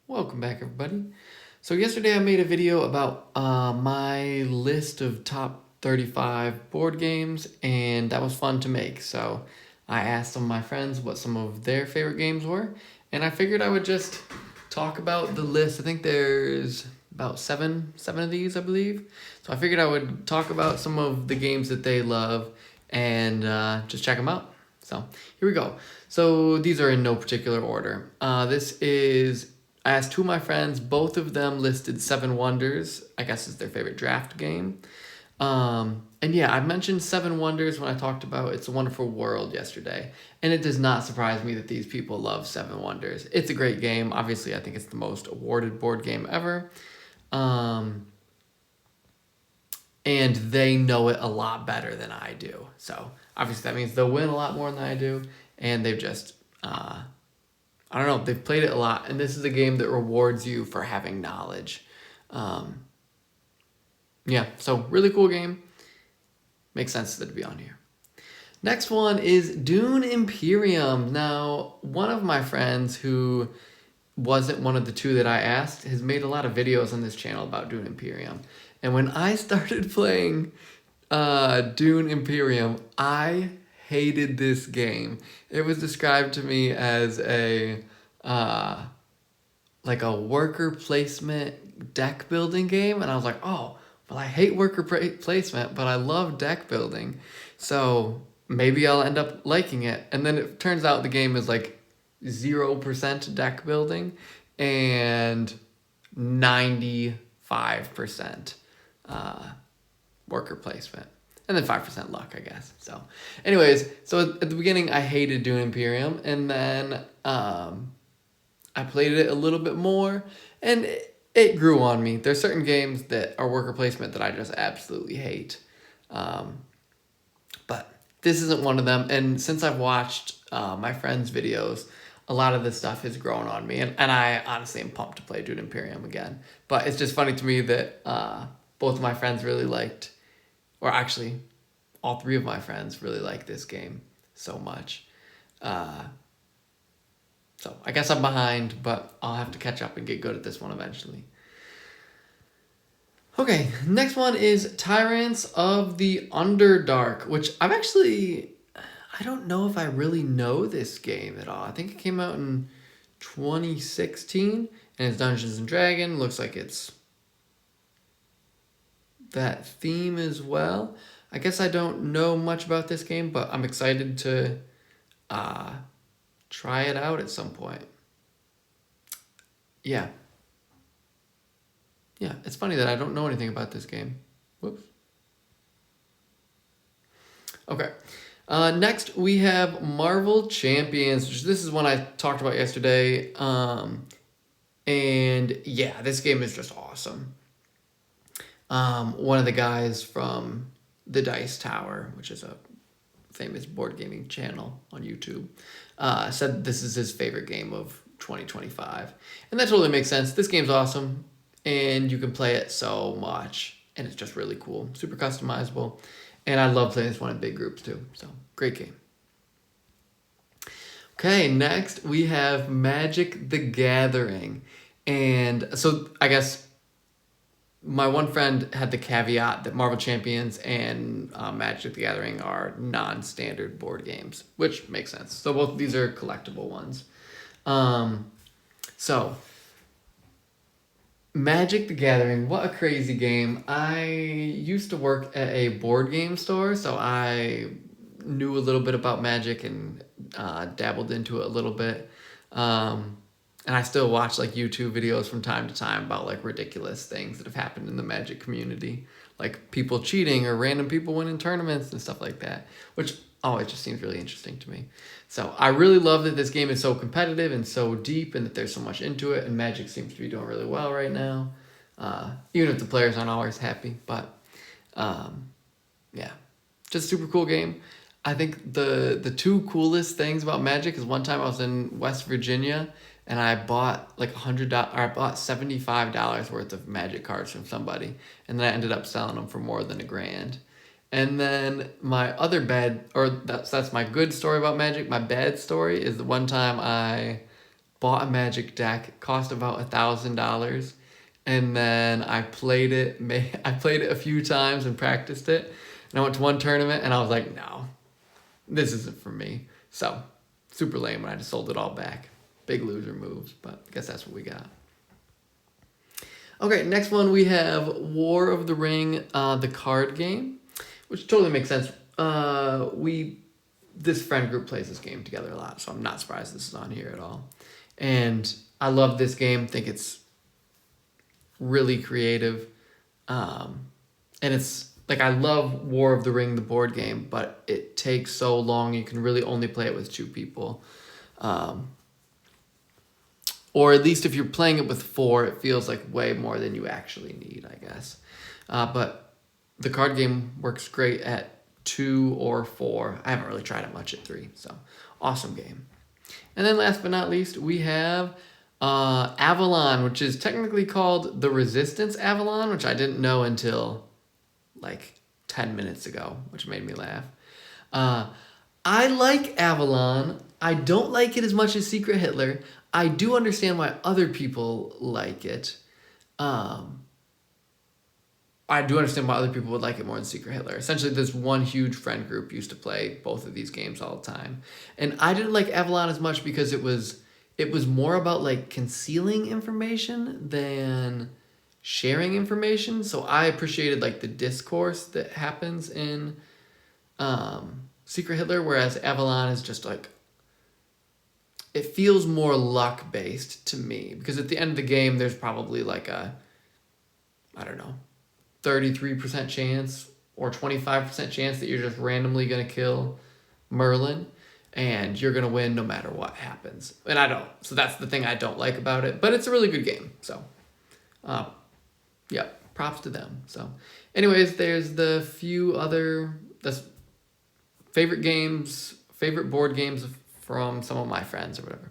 Welcome back, everybody. So yesterday I made a video about my list of top 35 board games, and that was fun to make. So I asked some of my friends what some of their favorite games were, and I figured I would just talk about the list. I think there's about seven of these, I believe. So I figured I would talk about some of the games that they love and just check them out. So here we go. So these are in no particular order. This is I asked two of my friends. Both of them listed Seven Wonders. I guess is their favorite draft game. And yeah, I mentioned Seven Wonders when I talked about It's a Wonderful World yesterday, and it does not surprise me that these people love Seven Wonders. It's a great game. Obviously, I think it's the most awarded board game ever. Um, and they know it a lot better than I do. So obviously that means they'll win a lot more than I do, and they've just I don't know, they've played it a lot, and this is a game that rewards you for having knowledge. Um, yeah, so really cool game. Makes sense that it'd be on here. Next one is Dune Imperium. Now, one of my friends who wasn't one of the two that I asked has made a lot of videos on this channel about Dune Imperium. And when I started playing Dune Imperium, I hated this game. It was described to me as a like a worker placement deck building game, and I was like, oh, well, I hate placement, but I love deck building, so maybe I'll end up liking it. And then it turns out the game is like 0% deck building and 95% worker placement. And then 5% luck, I guess. So, anyways, so at the beginning, I hated Dune Imperium, and then I played it a little bit more, and it grew on me. There's certain games that are worker placement that I just absolutely hate. But this isn't one of them, and since I've watched my friends' videos, a lot of this stuff has grown on me, and I honestly am pumped to play Dune Imperium again. But it's just funny to me that both of my friends really liked, or actually, all three of my friends really like this game so much. So I guess I'm behind, but I'll have to catch up and get good at this one eventually. Okay, next one is Tyrants of the Underdark, which I don't know if I really know this game at all. I think it came out in 2016, and it's Dungeons and Dragons. Looks like it's that theme as well. I guess I don't know much about this game, but I'm excited to try it out at some point. Yeah. Yeah, it's funny that I don't know anything about this game. Whoops. Okay. Next, we have Marvel Champions, which this is one I talked about yesterday. And yeah, this game is just awesome. One of the guys from the Dice Tower, which is a famous board gaming channel on YouTube, said this is his favorite game of 2025. And that totally makes sense. This game's awesome, and you can play it so much, and it's just really cool. Super customizable, and I love playing this one in big groups too. So, great game. Okay, next we have Magic the Gathering. And so I guess my one friend had the caveat that Marvel Champions and Magic the Gathering are non-standard board games, which makes sense. So both of these are collectible ones. So Magic the Gathering, what a crazy game. I used to work at a board game store, so I knew a little bit about Magic and dabbled into it a little bit. And I still watch like YouTube videos from time to time about like ridiculous things that have happened in the Magic community, like people cheating or random people winning tournaments and stuff like that, which always just seems really interesting to me. So I really love that this game is so competitive and so deep, and that there's so much into it. And Magic seems to be doing really well right now, even if the players aren't always happy. But yeah, just a super cool game. I think the two coolest things about Magic is one time I was in West Virginia, and I bought like $100, or I bought $75 worth of Magic cards from somebody, and then I ended up selling them for more than $1,000. And then my other bad, or that's my good story about Magic. My bad story is the one time I bought a Magic deck. It cost about $1,000. And then I played it. I played it a few times and practiced it. And I went to one tournament and I was like, no, this isn't for me. So super lame when I just sold it all back. Big loser moves, but I guess that's what we got. Okay, next one we have War of the Ring, the card game, which totally makes sense. This friend group plays this game together a lot, so I'm not surprised this is on here at all. And I love this game. Think it's really creative, and it's like I love War of the Ring, the board game, but it takes so long. You can really only play it with two people. Or at least if you're playing it with four, it feels like way more than you actually need, I guess. But the card game works great at 2 or 4. I haven't really tried it much at 3, so awesome game. And then last but not least, we have Avalon, which is technically called the Resistance Avalon, which I didn't know until like 10 minutes ago, which made me laugh. I like Avalon. I don't like it as much as Secret Hitler. I do understand why other people like it. I do understand why other people would like it more than Secret Hitler. Essentially, this one huge friend group used to play both of these games all the time. And I didn't like Avalon as much because it was more about like concealing information than sharing information. So I appreciated like the discourse that happens in Secret Hitler, whereas Avalon is just like, it feels more luck based to me, because at the end of the game, there's probably like a, I don't know, 33% chance or 25% chance that you're just randomly going to kill Merlin and you're going to win no matter what happens. And I don't. So that's the thing I don't like about it, but it's a really good game. So, yeah, props to them. So anyways, there's the few other favorite board games from some of my friends or whatever.